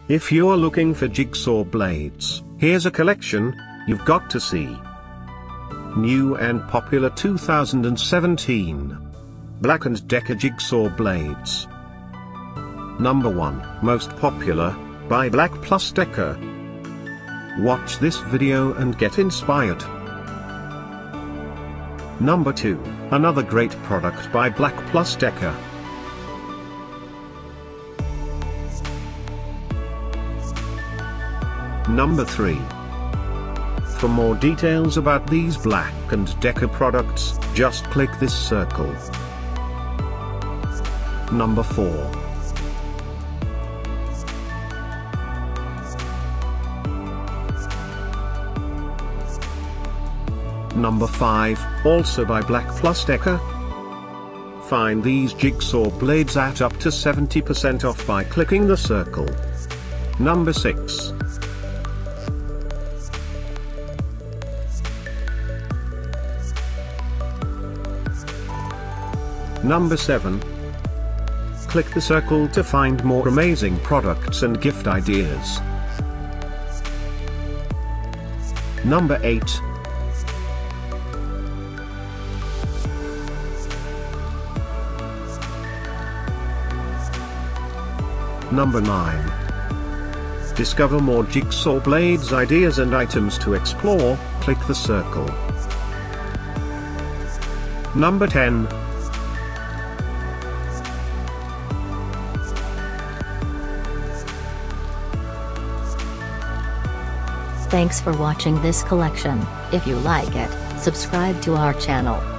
If you're looking for jigsaw blades, here's a collection you've got to see. New and popular 2017 Black+decker jigsaw blades. Number 1, most popular, by Black+decker. Watch this video and get inspired. Number 2, another great product by Black+decker. Number 3. For more details about these Black+decker products, just click this circle. Number 4. Number 5, also by Black+decker. Find these jigsaw blades at up to 70% off by clicking the circle. Number 6. Number 7. Click the circle to find more amazing products and gift ideas. Number 8. Number 9. Discover more jigsaw blades ideas and items to explore, click the circle. Number 10. Thanks for watching this collection. If you like it, subscribe to our channel.